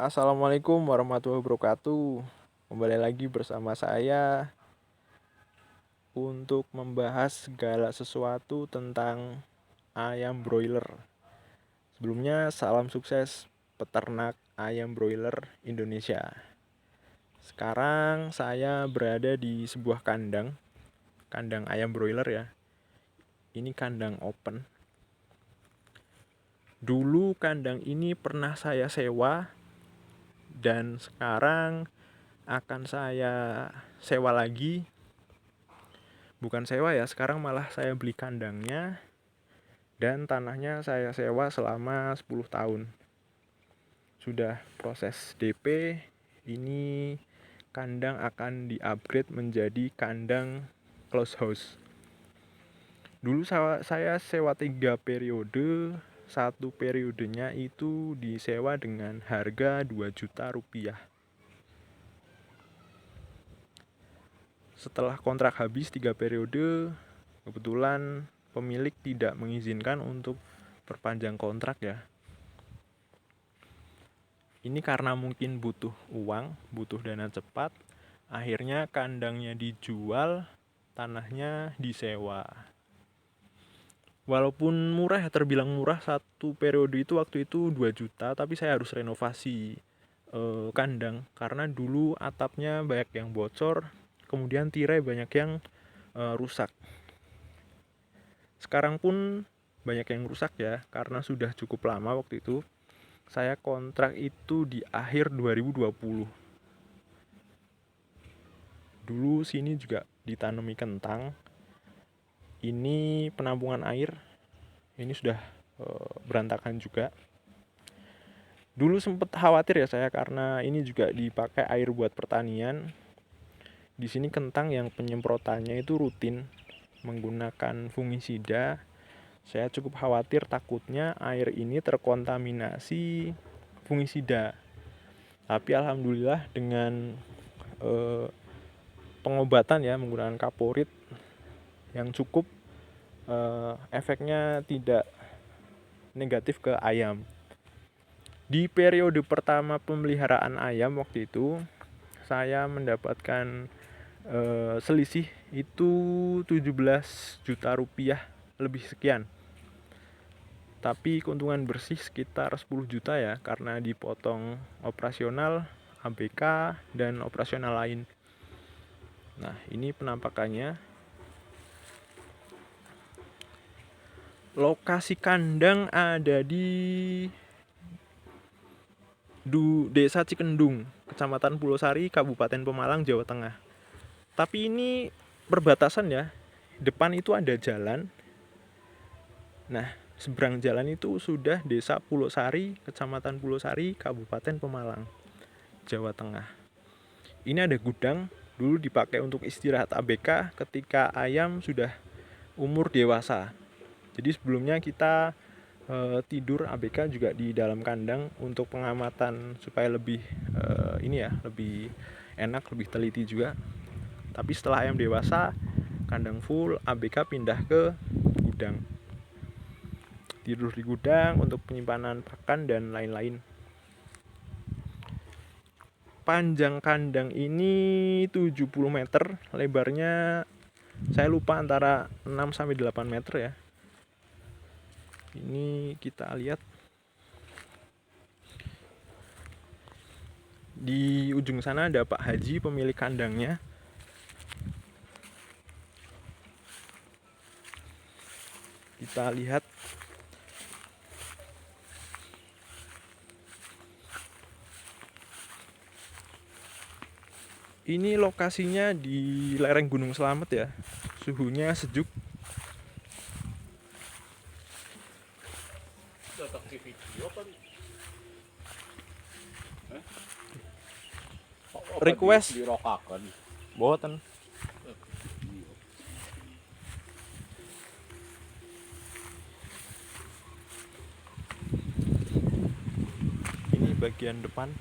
Assalamualaikum warahmatullahi wabarakatuh. Kembali lagi bersama saya untuk membahas segala sesuatu tentang ayam broiler. Sebelumnya salam sukses peternak ayam broiler Indonesia. Sekarang saya berada di sebuah kandang ayam broiler ya. Ini kandang open. Dulu kandang ini pernah saya sewa dan sekarang akan saya sewa lagi. Bukan sewa ya, sekarang malah saya beli kandangnya dan tanahnya saya sewa selama 10 tahun. Sudah proses DP, ini kandang akan di-upgrade menjadi kandang close house. Dulu saya sewa 3 periode, satu periodenya itu disewa dengan harga 2 juta rupiah. Setelah kontrak habis 3 periode, kebetulan pemilik tidak mengizinkan untuk perpanjang kontrak ya. Ini karena mungkin butuh uang, butuh dana cepat, akhirnya kandangnya dijual, tanahnya disewa. Walaupun murah ya, terbilang murah, satu periode itu waktu itu 2 juta, tapi saya harus renovasi kandang karena dulu atapnya banyak yang bocor, kemudian tirai banyak yang rusak. Sekarang pun banyak yang rusak ya, karena sudah cukup lama waktu itu. Saya kontrak itu di akhir 2020. Dulu sini juga ditanami kentang. Ini penampungan air. Ini sudah berantakan juga. Dulu sempat khawatir ya saya karena ini juga dipakai air buat pertanian. Di sini kentang yang penyemprotannya itu rutin menggunakan fungisida. Saya cukup khawatir takutnya air ini terkontaminasi fungisida. Tapi alhamdulillah dengan pengobatan ya menggunakan kaporit yang cukup, efeknya tidak negatif ke ayam. Di periode pertama pemeliharaan ayam waktu itu saya mendapatkan selisih itu 17 juta rupiah lebih sekian. Tapi keuntungan bersih sekitar 10 juta ya, karena dipotong operasional, ABK, dan operasional lain. Nah, ini penampakannya. Lokasi kandang ada di Desa Cikendung, Kecamatan Pulosari, Kabupaten Pemalang, Jawa Tengah. Tapi ini perbatasan ya. Depan itu ada jalan. Nah, seberang jalan itu sudah Desa Pulosari, Kecamatan Pulosari, Kabupaten Pemalang, Jawa Tengah. Ini ada gudang, dulu dipakai untuk istirahat ABK ketika ayam sudah umur dewasa. Jadi sebelumnya kita tidur ABK juga di dalam kandang untuk pengamatan supaya lebih lebih enak, lebih teliti juga. Tapi setelah ayam dewasa, kandang full, ABK pindah ke gudang. Tidur di gudang untuk penyimpanan pakan dan lain-lain. Panjang kandang ini 70 meter, lebarnya saya lupa antara 6 sampai 8 meter ya. Ini kita lihat di ujung sana ada Pak Haji, pemilik kandangnya. Kita lihat ini lokasinya di lereng Gunung Slamet ya. Suhunya sejuk. Request boten. Ini bagian depan.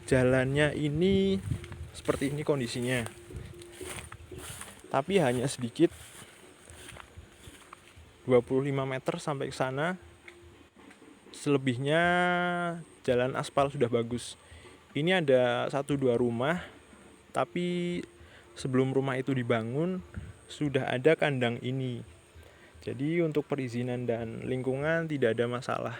Jalannya ini seperti ini kondisinya. Tapi hanya sedikit, 25 meter sampai ke sana. Selebihnya jalan aspal sudah bagus. Ini ada 1-2 rumah, tapi sebelum rumah itu dibangun sudah ada kandang ini. Jadi untuk perizinan dan lingkungan tidak ada masalah.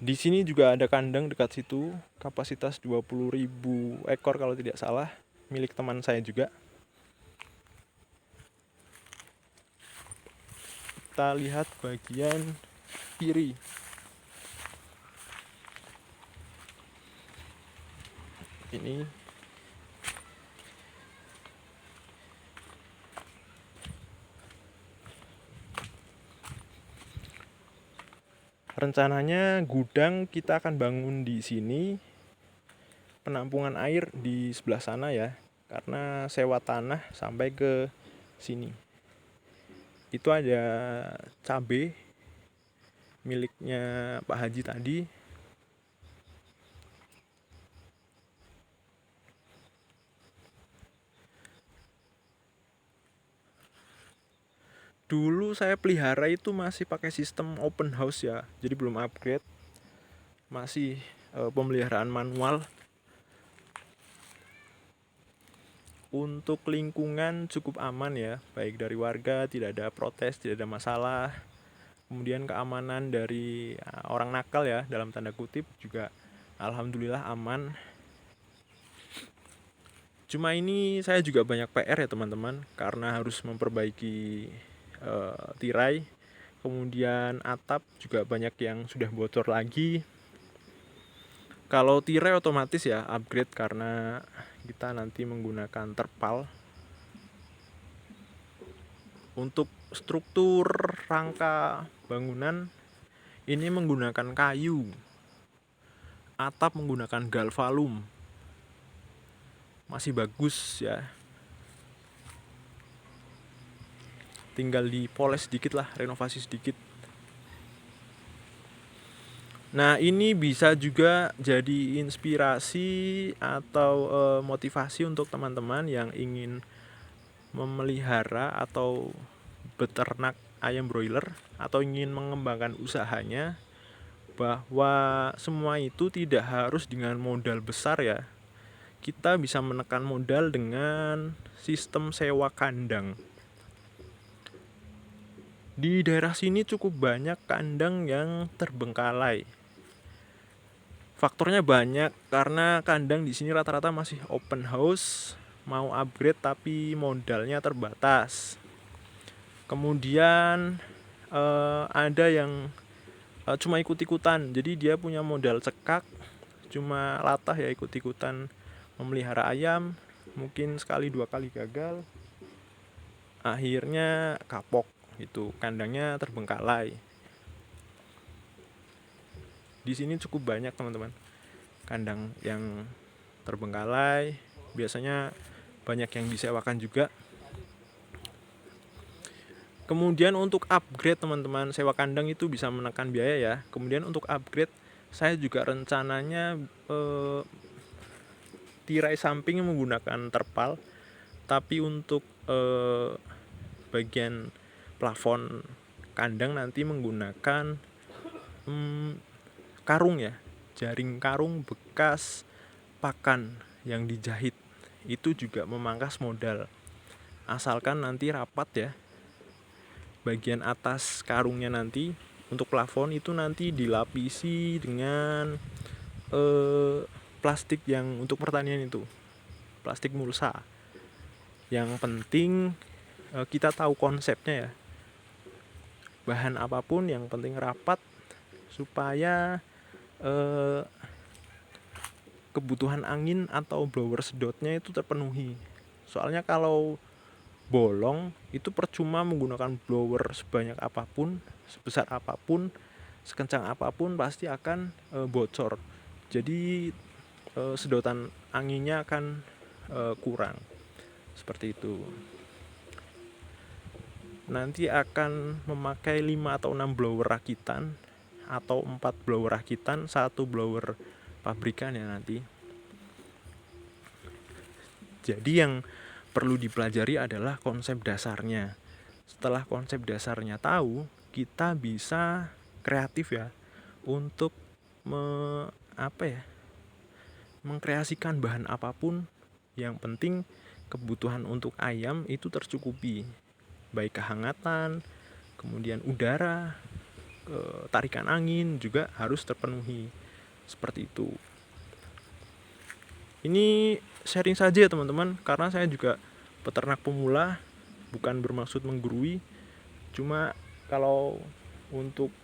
Di sini juga ada kandang dekat situ, kapasitas 20.000 ekor kalau tidak salah, milik teman saya juga. Kita lihat bagian kiri. Ini rencananya gudang kita akan bangun di sini, penampungan air di sebelah sana ya, karena sewa tanah sampai ke sini. Itu ada cabai miliknya Pak Haji tadi. Dulu saya pelihara itu masih pakai sistem open house ya, jadi belum upgrade, masih pemeliharaan manual. Untuk lingkungan cukup aman ya, baik dari warga, tidak ada protes, tidak ada masalah. Kemudian keamanan dari orang nakal ya, dalam tanda kutip, juga alhamdulillah aman. Cuma ini saya juga banyak PR ya teman-teman, karena harus memperbaiki tirai, kemudian atap juga banyak yang sudah bocor lagi. Kalau tirai otomatis ya upgrade karena kita nanti menggunakan terpal. Untuk struktur rangka bangunan ini menggunakan kayu, atap menggunakan galvalum, masih bagus ya, tinggal dipoles sedikit lah, renovasi sedikit. Nah ini bisa juga jadi inspirasi atau motivasi untuk teman-teman yang ingin memelihara atau beternak ayam broiler atau ingin mengembangkan usahanya, bahwa semua itu tidak harus dengan modal besar ya. Kita bisa menekan modal dengan sistem sewa kandang. Di daerah sini cukup banyak kandang yang terbengkalai. Faktornya banyak karena kandang di sini rata-rata masih open house, mau upgrade tapi modalnya terbatas. Kemudian ada yang cuma ikut-ikutan, jadi dia punya modal cekak, cuma latah ya ikut-ikutan memelihara ayam, mungkin sekali 2 kali gagal, akhirnya kapok gitu, kandangnya terbengkalai. Di sini cukup banyak teman-teman kandang yang terbengkalai, biasanya banyak yang disewakan juga. Kemudian untuk upgrade teman-teman, sewa kandang itu bisa menekan biaya ya. Kemudian untuk upgrade saya juga rencananya tirai samping menggunakan terpal, tapi untuk bagian plafon kandang nanti menggunakan karung ya, jaring karung bekas pakan yang dijahit. Itu juga memangkas modal, asalkan nanti rapat ya. Bagian atas karungnya nanti untuk plafon itu nanti dilapisi dengan plastik yang untuk pertanian itu, plastik mulsa. Yang penting kita tahu konsepnya ya, bahan apapun yang penting rapat supaya kebutuhan angin atau blower sedotnya itu terpenuhi. Soalnya kalau bolong itu percuma menggunakan blower sebanyak apapun, sebesar apapun, sekencang apapun pasti akan bocor. Jadi sedotan anginnya akan kurang. Seperti itu. Nanti akan memakai 5 atau 6 blower rakitan atau 4 blower rakitan, 1 blower pabrikan ya nanti. Jadi yang perlu dipelajari adalah konsep dasarnya. Setelah konsep dasarnya tahu, kita bisa kreatif ya, untuk apa ya, mengkreasikan bahan apapun, yang penting kebutuhan untuk ayam itu tercukupi, baik kehangatan, kemudian udara, tarikan angin juga harus terpenuhi, seperti itu. Ini sharing saja ya teman-teman, karena saya juga peternak pemula, bukan bermaksud menggurui. Cuma kalau untuk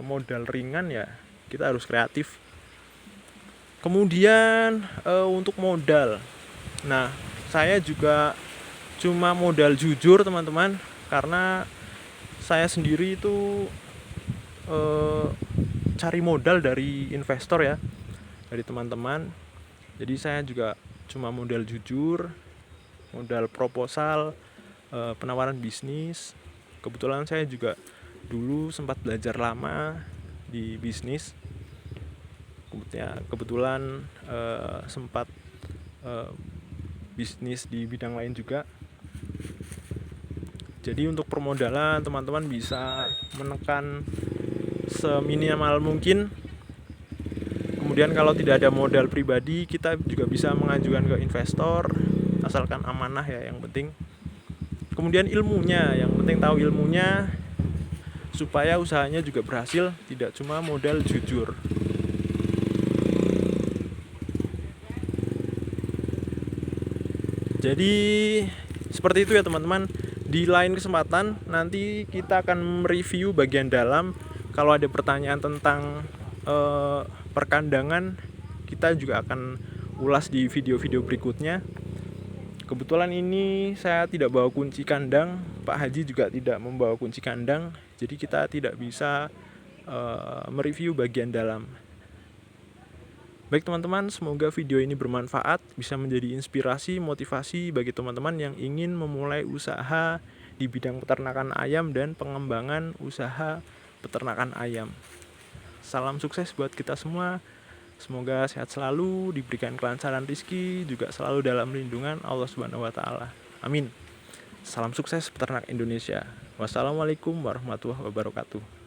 modal ringan ya kita harus kreatif. Kemudian untuk modal, nah saya juga cuma modal jujur teman-teman, karena saya sendiri itu cari modal dari investor ya, dari teman-teman. Jadi saya juga cuma modal jujur, modal proposal, penawaran bisnis. Kebetulan saya juga dulu sempat belajar lama di bisnis. Kebetulan sempat bisnis di bidang lain juga. Jadi untuk permodalan teman-teman bisa menekan seminimal mungkin. Kemudian kalau tidak ada modal pribadi, kita juga bisa mengajukan ke investor, asalkan amanah ya yang penting. Kemudian ilmunya, yang penting tahu ilmunya supaya usahanya juga berhasil, tidak cuma modal jujur. Jadi seperti itu ya teman-teman. Di lain kesempatan nanti kita akan mereview bagian dalam. Kalau ada pertanyaan tentang perkandangan, kita juga akan ulas di video-video berikutnya. Kebetulan ini saya tidak bawa kunci kandang, Pak Haji juga tidak membawa kunci kandang, jadi kita tidak bisa mereview bagian dalam. Baik teman-teman, semoga video ini bermanfaat, bisa menjadi inspirasi, motivasi bagi teman-teman yang ingin memulai usaha di bidang peternakan ayam dan pengembangan usaha peternakan ayam. Salam sukses buat kita semua. Semoga sehat selalu, diberikan kelancaran rezeki, juga selalu dalam lindungan Allah Subhanahu wa taala. Amin. Salam sukses peternak Indonesia. Wassalamualaikum warahmatullahi wabarakatuh.